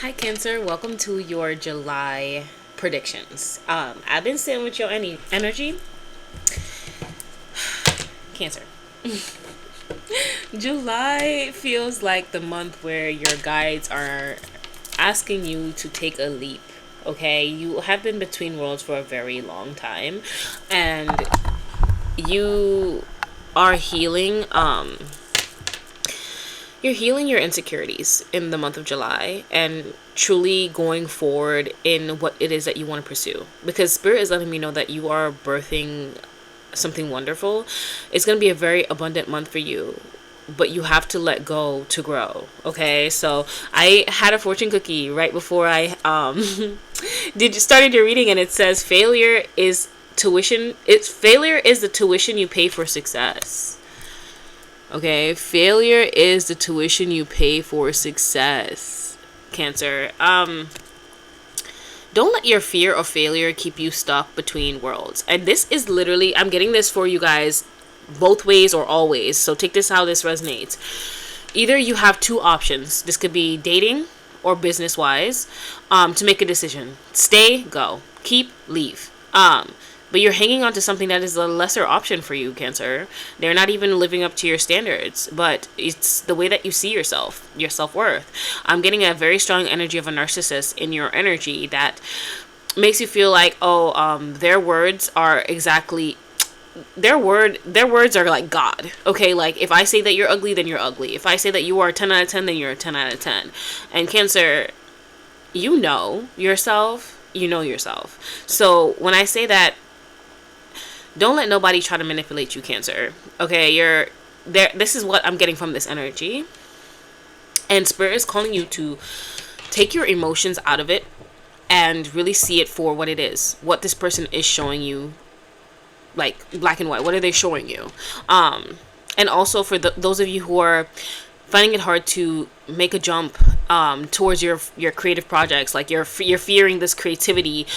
Hi Cancer, welcome to your July predictions. I've been sitting with your energy. Cancer. July feels like the month where your guides are asking you to take a leap. Okay, you have been between worlds for a very long time, and you are healing. You're healing your insecurities in the month of July and truly going forward in what it is that you want to pursue. Because Spirit is letting me know that you are birthing something wonderful. It's going to be a very abundant month for you, but you have to let go to grow. Okay, so I had a fortune cookie right before I did started your reading, and it says failure is the tuition you pay for success. Okay, failure is the tuition you pay for success. Cancer. Don't let your fear of failure keep you stuck between worlds. And this is literally, I'm getting this for you guys both ways or always. So take this how this resonates. Either you have two options. This could be dating or business wise, to make a decision. Stay, go. Keep, leave. But you're hanging on to something that is a lesser option for you, Cancer. They're not even living up to your standards, but it's the way that you see yourself, your self-worth. I'm getting a very strong energy of a narcissist in your energy that makes you feel like, their words are exactly their words are like God. Okay, like if I say that you're ugly, then you're ugly. If I say that you are a 10 out of 10, then you're a 10 out of 10. And Cancer, you know yourself. You know yourself. So when I say that, don't let nobody try to manipulate you, Cancer. Okay, you're there. This is what I'm getting from this energy. And Spirit is calling you to take your emotions out of it and really see it for what it is. What this person is showing you, like black and white. What are they showing you? And also for those of you who are finding it hard to make a jump towards your creative projects, like you're fearing this creativity,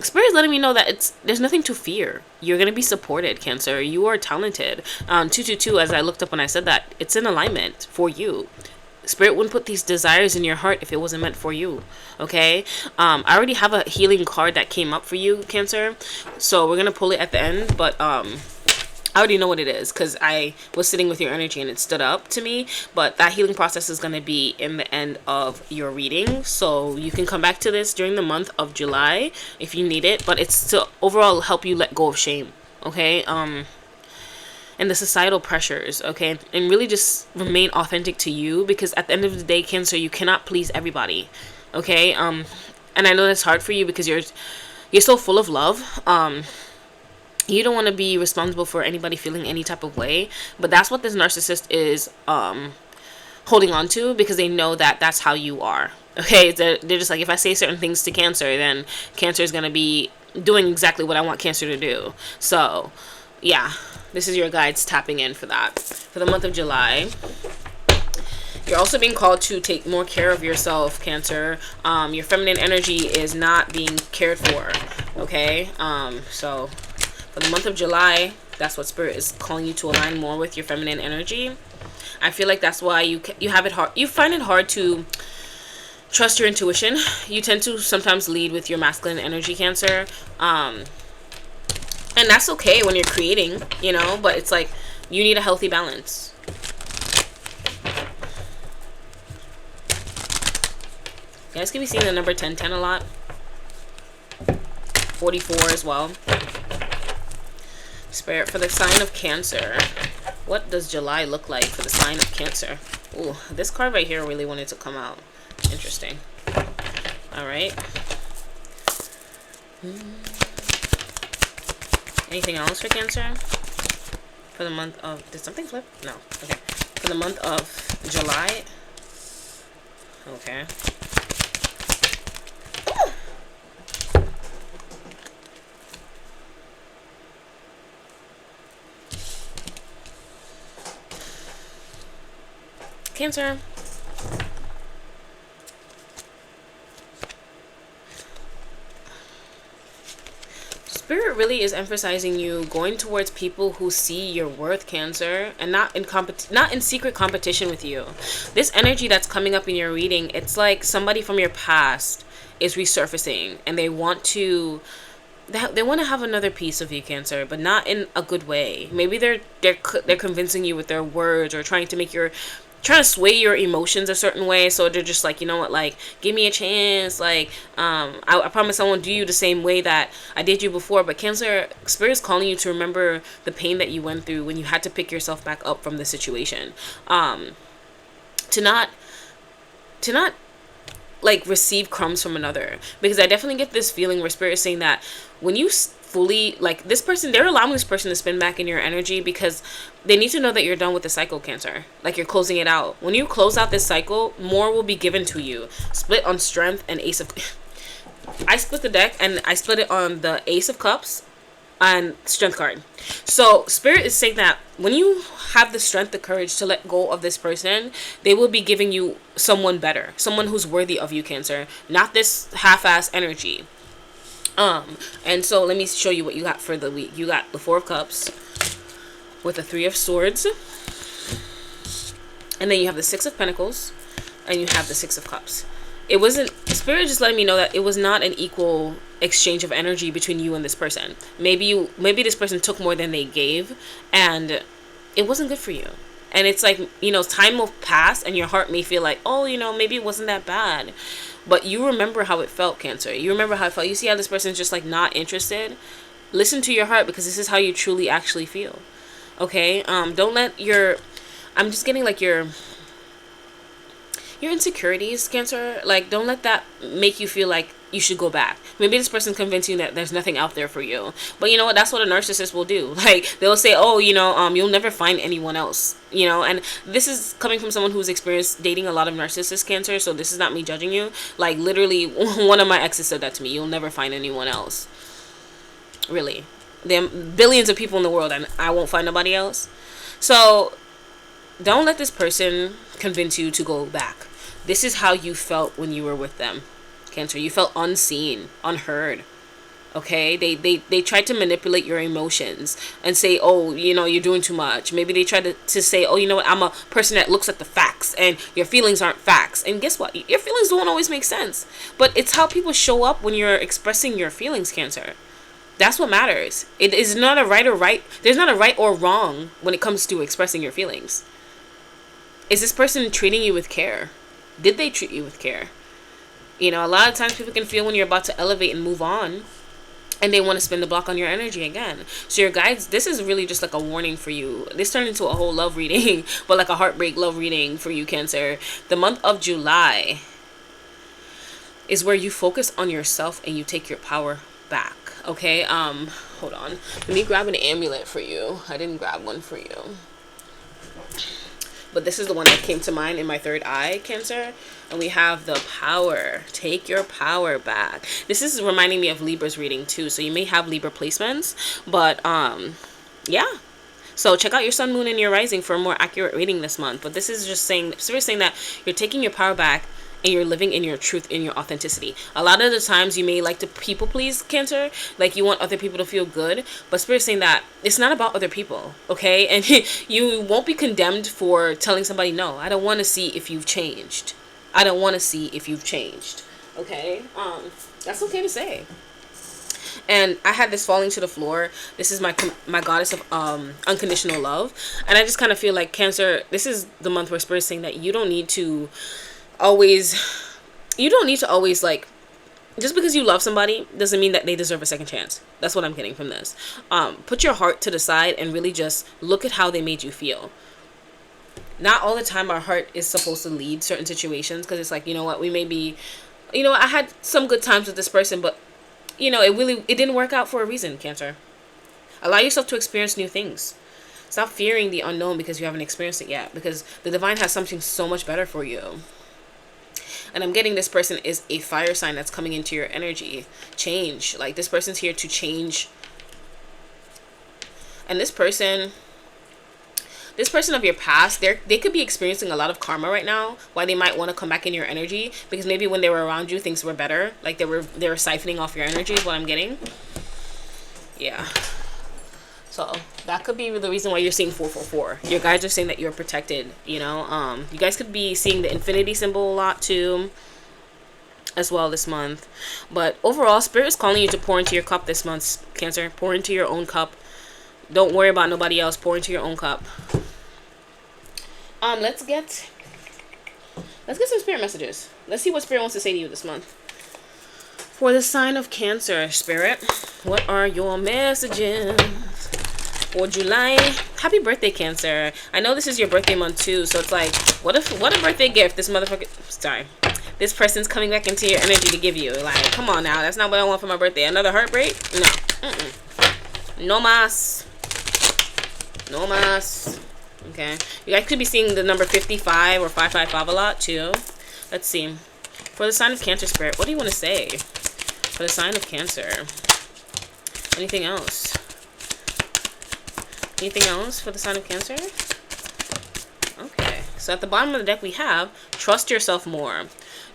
Spirit is letting me know that there's nothing to fear. You're gonna be supported, Cancer. You are talented. 222, as I looked up when I said that, it's in alignment for you. Spirit wouldn't put these desires in your heart if it wasn't meant for you. Okay, I already have a healing card that came up for you, Cancer, so we're gonna pull it at the end, but I already know what it is because I was sitting with your energy and it stood up to me. But that healing process is going to be in the end of your reading. So you can come back to this during the month of July if you need it. But it's to overall help you let go of shame. Okay? And the societal pressures. Okay? And really just remain authentic to you, because at the end of the day, Cancer, you cannot please everybody. Okay? And I know that's hard for you because you're so full of love. You don't want to be responsible for anybody feeling any type of way, but that's what this narcissist is holding on to, because they know that that's how you are. Okay, they're just like, if I say certain things to Cancer, then Cancer is going to be doing exactly what I want Cancer to do. So yeah, this is your guides tapping in for that for the month of July. You're also being called to take more care of yourself, Cancer. Your feminine energy is not being cared for. Okay, so for the month of July, that's what Spirit is calling you to align more with your feminine energy. I feel like that's why you have it hard. You find it hard to trust your intuition. You tend to sometimes lead with your masculine energy, Cancer. And that's okay when you're creating, but it's like you need a healthy balance. You guys can be seeing the number 1010 a lot. 44 as well. Spirit, for the sign of Cancer, what does July look like for the sign of Cancer? Ooh, this card right here really wanted to come out. Interesting. Alright. Anything else for Cancer? For the month of... Did something flip? No. Okay. For the month of July. Okay. Cancer. Spirit really is emphasizing you going towards people who see your worth, Cancer, and not in secret competition with you. This energy that's coming up in your reading, it's like somebody from your past is resurfacing, and they want to have another piece of you, Cancer, but not in a good way. Maybe they're convincing you with their words, or trying to sway your emotions a certain way. So they're just like, you know what, like, give me a chance, like, I promise I won't do you the same way that I did you before. But Cancer, Spirit is calling you to remember the pain that you went through when you had to pick yourself back up from the situation, to not like receive crumbs from another. Because I definitely get this feeling where Spirit is saying that when you fully, like, this person, they're allowing this person to spin back in your energy because they need to know that you're done with the cycle, Cancer. Like, you're closing it out. When you close out this cycle, more will be given to you. Split on Strength and Ace of I split the deck, and I split it on the Ace of Cups and Strength card. So Spirit is saying that when you have the strength, the courage to let go of this person, they will be giving you someone better, someone who's worthy of you, Cancer, not this half-ass energy. And so let me show you what you got for the week. You got the Four of Cups with the Three of Swords, and then you have the Six of Pentacles, and you have the Six of Cups. It wasn't, Spirit just letting me know that it was not an equal exchange of energy between you and this person. Maybe this person took more than they gave, and it wasn't good for you. And it's like, you know, time will pass, and your heart may feel like, oh, you know, maybe it wasn't that bad. But you remember how it felt, Cancer. You remember how it felt. You see how this person's just like not interested? Listen to your heart, because this is how you truly actually feel. Okay? Don't let I'm just getting like your insecurities, Cancer, like, don't let that make you feel like you should go back. Maybe this person convinced you that there's nothing out there for you. But you know what? That's what a narcissist will do. Like, they'll say, oh, you know, you'll never find anyone else, you know. And this is coming from someone who's experienced dating a lot of narcissists, Cancer, so this is not me judging you. Like, literally, one of my exes said that to me. You'll never find anyone else. Really. There are billions of people in the world, and I won't find nobody else. So don't let this person convince you to go back. This is how you felt when you were with them, Cancer. You felt unseen, unheard. Okay? They tried to manipulate your emotions and say, oh, you know, you're doing too much. Maybe they tried to say, oh, you know what, I'm a person that looks at the facts, and your feelings aren't facts. And guess what? Your feelings don't always make sense. But it's how people show up when you're expressing your feelings, Cancer. That's what matters. It is not a right. There's not a right or wrong when it comes to expressing your feelings. Is this person treating you with care? Did they treat you with care? You know, a lot of times people can feel when you're about to elevate and move on, and they want to spin the block on your energy again. So your guides, this is really just like a warning for you. This turned into a whole love reading, but like a heartbreak love reading for you, Cancer. The month of July is where you focus on yourself and you take your power back. Okay, hold on. Let me grab an amulet for you. I didn't grab one for you, but this is the one that came to mind in my third eye, Cancer. And we have the Power. Take your power back. This is reminding me of Libra's reading too. So you may have Libra placements, but yeah. So check out your sun, moon, and your rising for a more accurate reading this month. But this is just saying, Spirit saying that you're taking your power back and you're living in your truth, in your authenticity. A lot of the times you may like to people please, Cancer, like you want other people to feel good, but Spirit's saying that it's not about other people, okay? And you won't be condemned for telling somebody, no, I don't want to see if you've changed. I don't want to see if you've changed, okay? That's okay to say. And I had this falling to the floor. This is my goddess of unconditional love. And I just kind of feel like, Cancer, this is the month where Spirit's saying that you don't need to always like, just because you love somebody doesn't mean that they deserve a second chance. That's what I'm getting from this. Put your heart to the side and really just look at how they made you feel. Not all the time our heart is supposed to lead certain situations, because it's like, you know what, we may be, you know, I had some good times with this person, but you know, it didn't work out for a reason, Cancer. Allow yourself to experience new things. Stop fearing the unknown because you haven't experienced it yet, because the divine has something so much better for you. And I'm getting this person is a fire sign that's coming into your energy. Change. Like, this person's here to change. And this person of your past, they could be experiencing a lot of karma right now, why they might want to come back in your energy, because maybe when they were around you, things were better. Like, they were siphoning off your energy is what I'm getting. Yeah. So that could be the reason why you're seeing 444. Your guides are saying that you're protected, you know. You guys could be seeing the infinity symbol a lot too as well this month. But overall, Spirit is calling you to pour into your cup this month, Cancer. Pour into your own cup. Don't worry about nobody else. Pour into your own cup. Let's get some Spirit messages. Let's see what Spirit wants to say to you this month. For the sign of Cancer, Spirit, what are your messages for July? Happy birthday, Cancer. I know this is your birthday month too, so it's like, what a birthday gift this this person's coming back into your energy to give you. Like, come on now, that's not what I want for my birthday. Another heartbreak? No. No mas. No mas. Okay. You guys could be seeing the number 55 or 555 a lot too. Let's see. For the sign of Cancer, Spirit, what do you want to say? For the sign of Cancer. Anything else? Anything else for the sign of Cancer? Okay. So at the bottom of the deck we have, trust yourself more.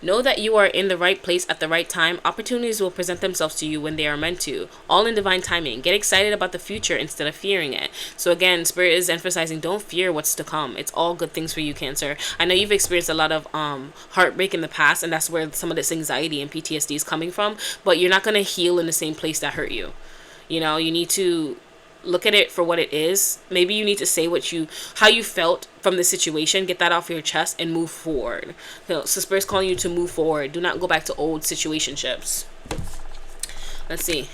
Know that you are in the right place at the right time. Opportunities will present themselves to you when they are meant to. All in divine timing. Get excited about the future instead of fearing it. So again, Spirit is emphasizing, don't fear what's to come. It's all good things for you, Cancer. I know you've experienced a lot of heartbreak in the past, and that's where some of this anxiety and PTSD is coming from. But you're not going to heal in the same place that hurt you. You know, you need to look at it for what it is. Maybe you need to say how you felt from the situation, get that off your chest, and move forward. So Spirit's calling you to move forward. Do not go back to old situationships. Let's see.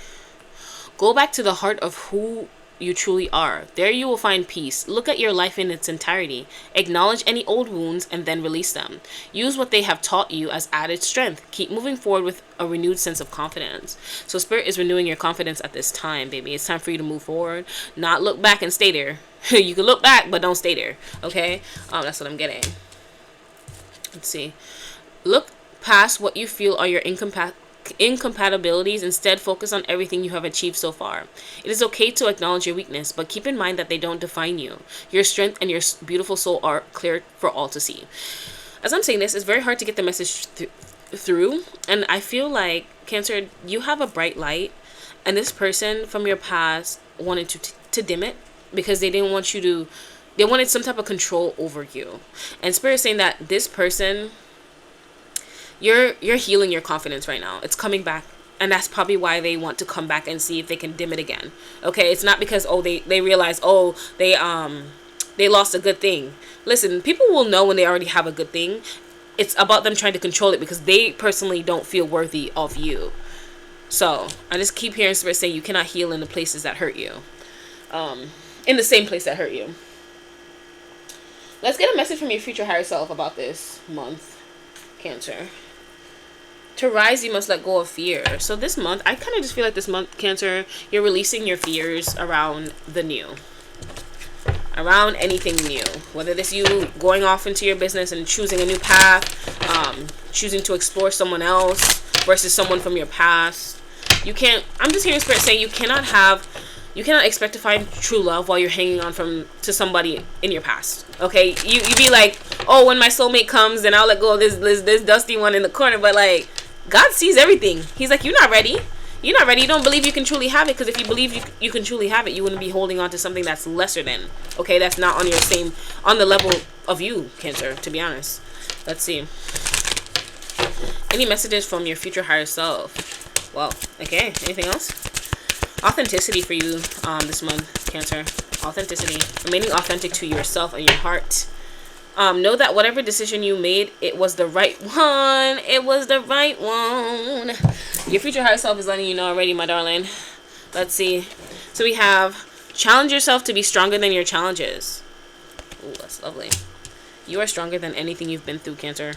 Go back to the heart of who you truly are. There you will find peace. Look at your life in its entirety. Acknowledge any old wounds and then release them. Use what they have taught you as added strength. Keep moving forward with a renewed sense of confidence. So Spirit is renewing your confidence at this time, baby. It's time for you to move forward. Not look back and stay there. You can look back, but don't stay there. Okay? That's what I'm getting. Let's see. Look past what you feel are your incompatibilities. Instead, focus on everything you have achieved so far. It is okay to acknowledge your weakness, but keep in mind that they don't define you. Your strength and your beautiful soul are clear for all to see. As I'm saying this, it's very hard to get the message through, and I feel like, Cancer, you have a bright light, and this person from your past wanted to dim it because they didn't want you to. They wanted some type of control over you, and Spirit is saying that this person, You're healing your confidence right now. It's coming back. And that's probably why they want to come back and see if they can dim it again. Okay, it's not because they realize they lost a good thing. Listen, people will know when they already have a good thing. It's about them trying to control it because they personally don't feel worthy of you. So I just keep hearing Spirit say you cannot heal in the places that hurt you. In the same place that hurt you. Let's get a message from your future higher self about this month, Cancer. To rise, you must let go of fear. So this month, I kind of just feel like this month, Cancer, you're releasing your fears around the new. Around anything new. Whether this you going off into your business and choosing a new path, choosing to explore someone else versus someone from your past. I'm just hearing Spirit saying you cannot expect to find true love while you're hanging on to somebody in your past. Okay? You be like, oh, when my soulmate comes, then I'll let go of this dusty one in the corner. But like, God sees everything. He's like, you're not ready. You're not ready. You don't believe you can truly have it, because if you believe you can truly have it, you wouldn't be holding on to something that's lesser than. Okay? That's not on the level of you, Cancer, to be honest. Let's see. Any messages from your future higher self? Well, okay. Anything else? Authenticity for you this month, Cancer. Authenticity. Remaining authentic to yourself and your heart. Know that whatever decision you made, it was the right one. It was the right one. Your future higher self is letting you know already, my darling. Let's see. So we have challenge yourself to be stronger than your challenges. Ooh, that's lovely. You are stronger than anything you've been through, Cancer.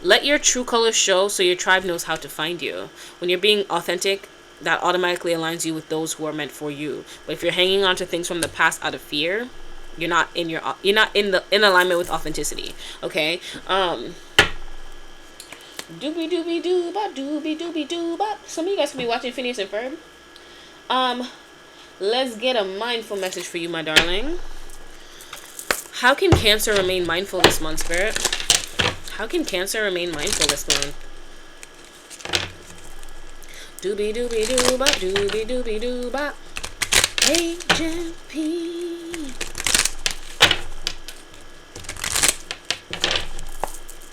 Let your true colors show so your tribe knows how to find you. When you're being authentic, that automatically aligns you with those who are meant for you. But if you're hanging on to things from the past out of fear, you're not in alignment with authenticity. Okay? Doobie doobie doo bop, doobie doobie doo bop. Some of you guys could be watching Phineas and Ferb. Let's get a mindful message for you, my darling. How can Cancer remain mindful this month, Spirit? How can Cancer remain mindful this month? Doobie doobie doo bop, doobie doobie doo bop. Agent P.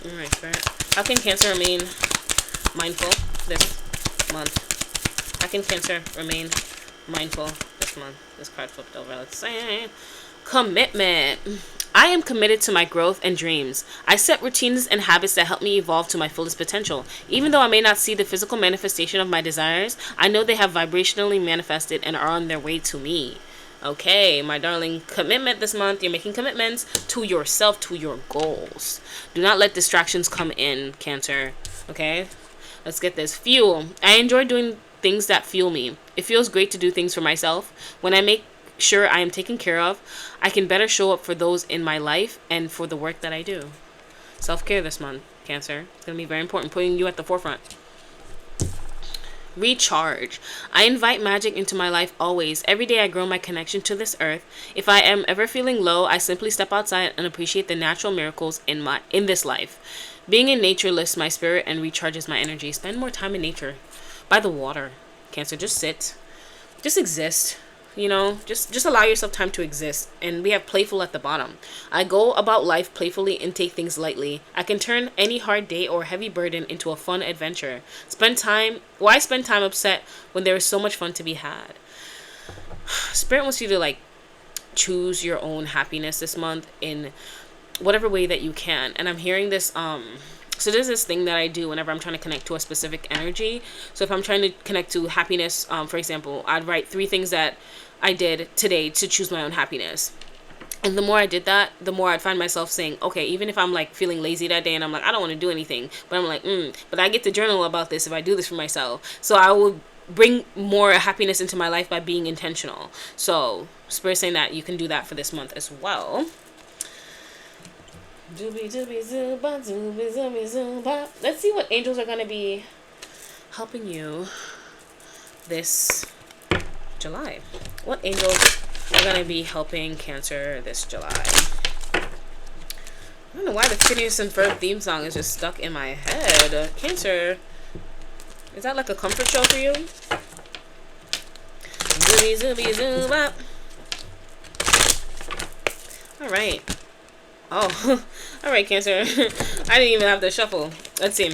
Alright, Spirit. How can Cancer remain mindful this month? How can Cancer remain mindful this month? This card flipped over. Let's say commitment. I am committed to my growth and dreams. I set routines and habits that help me evolve to my fullest potential. Even though I may not see the physical manifestation of my desires, I know they have vibrationally manifested and are on their way to me. Okay, my darling, commitment this month. You're making commitments to yourself, to your goals. Do not let distractions come in, Cancer. Okay? Let's get this. Fuel. I enjoy doing things that fuel me. It feels great to do things for myself. When I make sure I am taken care of, I can better show up for those in my life and for the work that I do. Self-care this month, Cancer. It's going to be very important, putting you at the forefront. Recharge. I invite magic into my life always. Every day I grow my connection to this earth. If I am ever feeling low, I simply step outside and appreciate the natural miracles in this life. Being in nature lifts my spirit and recharges my energy. Spend more time in nature. By the water, Cancer. Just sit. Just exist. You know, just allow yourself time to exist. And we have playful at the bottom. I go about life playfully and take things lightly. I can turn any hard day or heavy burden into a fun adventure. Why spend time upset when there is so much fun to be had? Spirit wants you to like choose your own happiness this month in whatever way that you can. And I'm hearing this so there's this thing that I do whenever I'm trying to connect to a specific energy. So if I'm trying to connect to happiness, for example, I'd write 3 things that I did today to choose my own happiness. And the more I did that, the more I'd find myself saying, okay, even if I'm like feeling lazy that day and I'm like, I don't want to do anything, but I'm like, but I get to journal about this if I do this for myself. So I will bring more happiness into my life by being intentional. So Spirit's saying that you can do that for this month as well. Let's see what angels are going to be helping you this July. What angels are going to be helping Cancer this July? I don't know why the Phineas and Ferb theme song is just stuck in my head. Cancer, is that like a comfort show for you? All right. Oh, all right, Cancer. I didn't even have to shuffle. Let's see.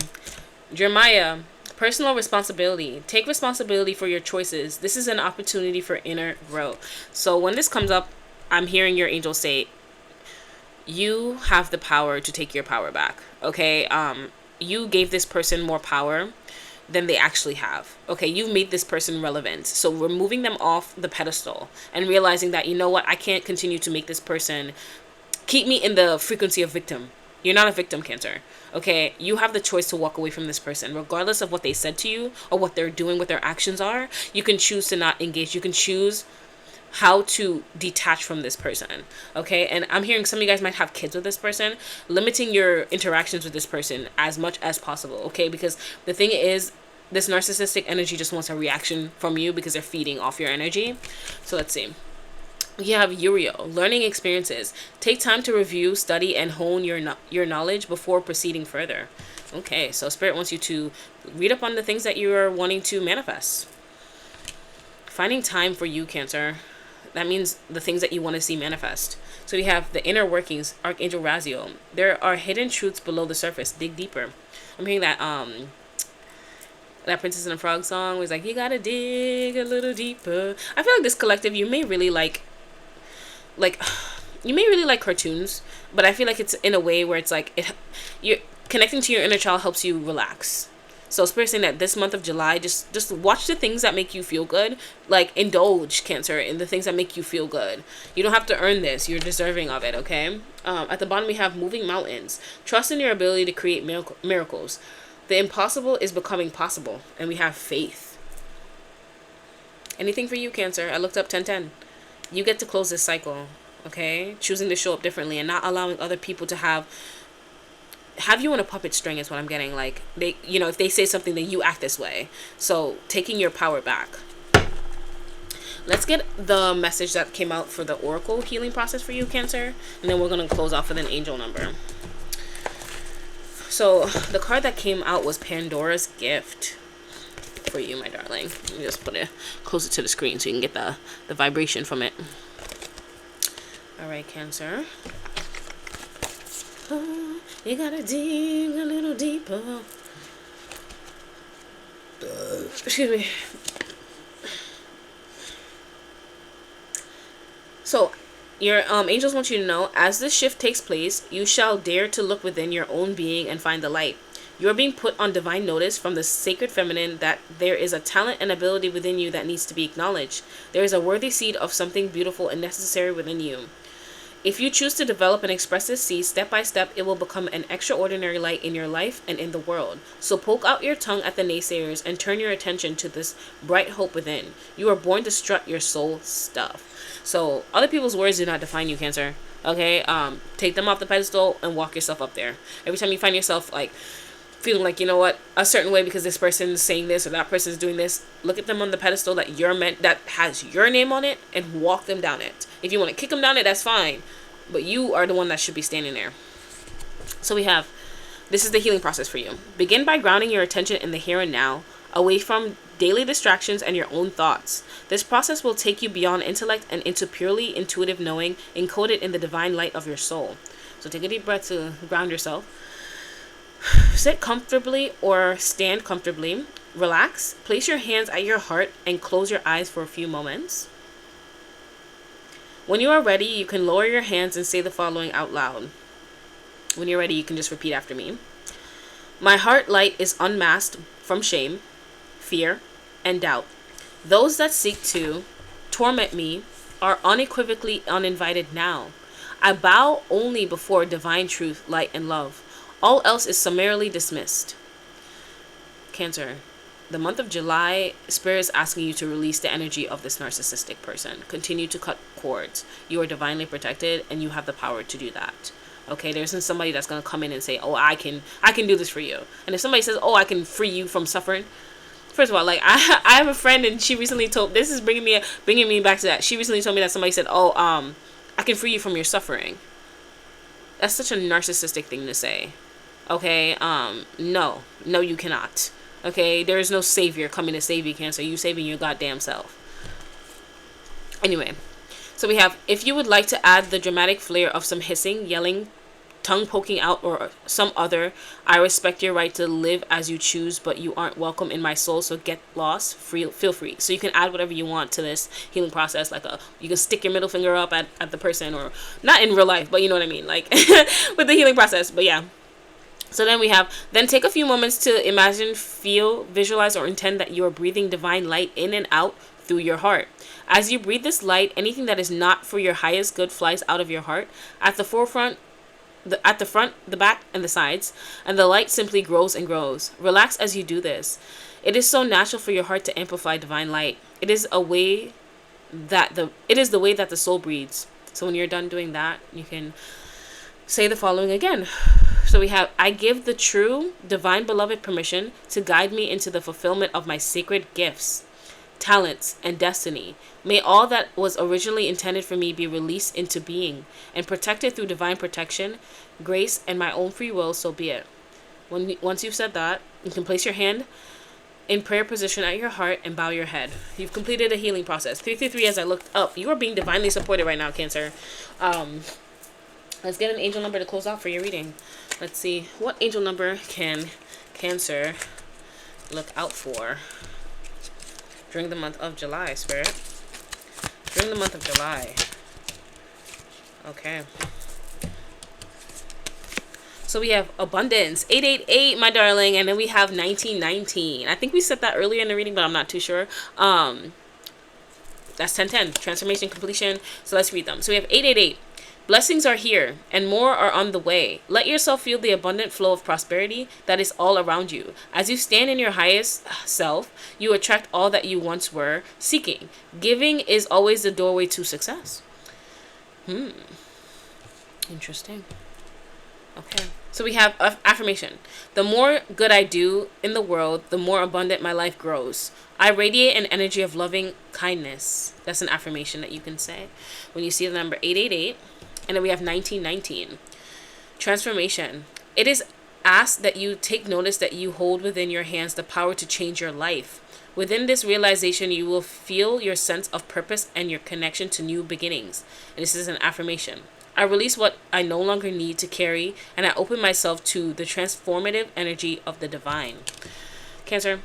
Jeremiah, personal responsibility. Take responsibility for your choices. This is an opportunity for inner growth. So when this comes up, I'm hearing your angel say, you have the power to take your power back. Okay. You gave this person more power than they actually have. Okay, you've made this person relevant. So removing them off the pedestal and realizing that, you know what, I can't continue to make this person keep me in the frequency of victim. You're not a victim, Cancer. Okay, you have the choice to walk away from this person, regardless of what they said to you or what they're doing, what their actions are. You can choose to not engage. You can choose how to detach from this person. Okay, and I'm hearing some of you guys might have kids with this person. Limiting your interactions with this person as much as possible. Okay, because the thing is, this narcissistic energy just wants a reaction from you because they're feeding off your energy. So let's see. You have Uriel, learning experiences. Take time to review, study, and hone your knowledge before proceeding further. Okay, so Spirit wants you to read up on the things that you are wanting to manifest. Finding time for you, Cancer. That means the things that you want to see manifest. So we have the inner workings, Archangel Raziel. There are hidden truths below the surface. Dig deeper. I'm hearing that Princess and the Frog song was like, you gotta dig a little deeper. I feel like this collective, you may really like cartoons, but I feel like it's in a way where it's like you're connecting to your inner child helps you relax. So Spirit's saying that this month of July, just watch the things that make you feel good. Like, indulge, Cancer, in the things that make you feel good. You don't have to earn this. You're deserving of it, okay? At the bottom we have moving mountains. Trust in your ability to create miracles. The impossible is becoming possible. And we have faith. Anything for you, Cancer? I looked up 1010. You get to close this cycle, okay? Choosing to show up differently and not allowing other people to have you on a puppet string is what I'm getting. Like, they, you know, if they say something, then you act this way. So taking your power back. Let's get the message that came out for the Oracle healing process for you, Cancer. And then we're going to close off with an angel number. So the card that came out was Pandora's Gift. for you, my darling. Let me just put it closer to the screen so you can get the vibration from it. All right, Cancer. Oh, you gotta dig a little deeper. Excuse me. So, your angels want you to know, as this shift takes place, you shall dare to look within your own being and find the light. You are being put on divine notice from the sacred feminine that there is a talent and ability within you that needs to be acknowledged. There is a worthy seed of something beautiful and necessary within you. If you choose to develop and express this seed step by step, it will become an extraordinary light in your life and in the world. So poke out your tongue at the naysayers and turn your attention to this bright hope within. You are born to strut your soul stuff. So other people's words do not define you, Cancer. Okay? Take them off the pedestal and walk yourself up there. Every time you find yourself like feeling like, you know what, a certain way because this person's saying this or that person's doing this, look at them on the pedestal that that has your name on it and walk them down it. If you want to kick them down it, that's fine, but you are the one that should be standing there. So we have, this is the healing process for you. Begin by grounding your attention in the here and now, away from daily distractions and your own thoughts. This process will take you beyond intellect and into purely intuitive knowing, encoded in the divine light of your soul. So take a deep breath to ground yourself. Sit comfortably or stand comfortably. Relax. Place your hands at your heart and close your eyes for a few moments. When you are ready, you can lower your hands and say the following out loud. When you're ready, you can just repeat after me. My heart light is unmasked from shame, fear, and doubt. Those that seek to torment me are unequivocally uninvited now. I bow only before divine truth, light, and love. All else is summarily dismissed. Cancer. The month of July, Spirit is asking you to release the energy of this narcissistic person. Continue to cut cords. You are divinely protected and you have the power to do that. Okay, there isn't somebody that's going to come in and say, oh, I can do this for you. And if somebody says, oh, I can free you from suffering. First of all, like I have a friend and she recently told, this is bringing me back to that. She recently told me that somebody said, oh, I can free you from your suffering. That's such a narcissistic thing to say. Okay, no, you cannot. Okay, there is no savior coming to save you, Cancer. You saving your goddamn self. Anyway, so we have, if you would like to add the dramatic flair of some hissing, yelling, tongue poking out, or some other, I respect your right to live as you choose, but you aren't welcome in my soul, so get lost. Feel free. So you can add whatever you want to this healing process, like you can stick your middle finger up at the person, or not in real life, but you know what I mean, like with the healing process. But yeah. So then we have, then take a few moments to imagine, feel, visualize, or intend that you are breathing divine light in and out through your heart. As you breathe this light, anything that is not for your highest good flies out of your heart. At the forefront, at the front, the back, and the sides, and the light simply grows and grows. Relax as you do this. It is so natural for your heart to amplify divine light. It is the way that the soul breathes. So when you're done doing that, you can say the following again. So we have, I give the true divine beloved permission to guide me into the fulfillment of my sacred gifts, talents, and destiny. May all that was originally intended for me be released into being and protected through divine protection, grace, and my own free will, so be it. Once you've said that, you can place your hand in prayer position at your heart and bow your head. You've completed a healing process. 333, as I looked up, you are being divinely supported right now, Cancer. Let's get an angel number to close out for your reading. Let's see, what angel number can Cancer look out for during the month of July, Spirit? During the month of July. Okay. So we have abundance, 888, my darling, and then we have 1919. I think we said that earlier in the reading, but I'm not too sure. That's 1010, transformation, completion. So let's read them. So we have 888. Blessings are here, and more are on the way. Let yourself feel the abundant flow of prosperity that is all around you. As you stand in your highest self, you attract all that you once were seeking. Giving is always the doorway to success. Interesting. Okay. So we have affirmation. The more good I do in the world, the more abundant my life grows. I radiate an energy of loving kindness. That's an affirmation that you can say when you see the number 888. And then we have 1919. Transformation. It is Ask that you take notice that you hold within your hands the power to change your life. Within this realization, you will feel your sense of purpose and your connection to new beginnings. And this is an affirmation. I release what I no longer need to carry, and I open myself to the transformative energy of the divine. Cancer,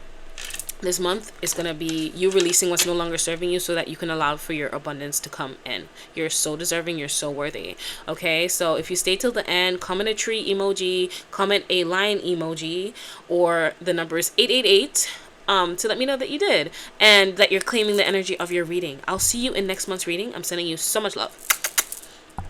this month is going to be you releasing what's no longer serving you so that you can allow for your abundance to come in. You're so deserving. You're so worthy. Okay, so if you stay till the end, comment a tree emoji, comment a lion emoji, or the number is 888 to let me know that you did and that you're claiming the energy of your reading. I'll see you in next month's reading. I'm sending you so much love.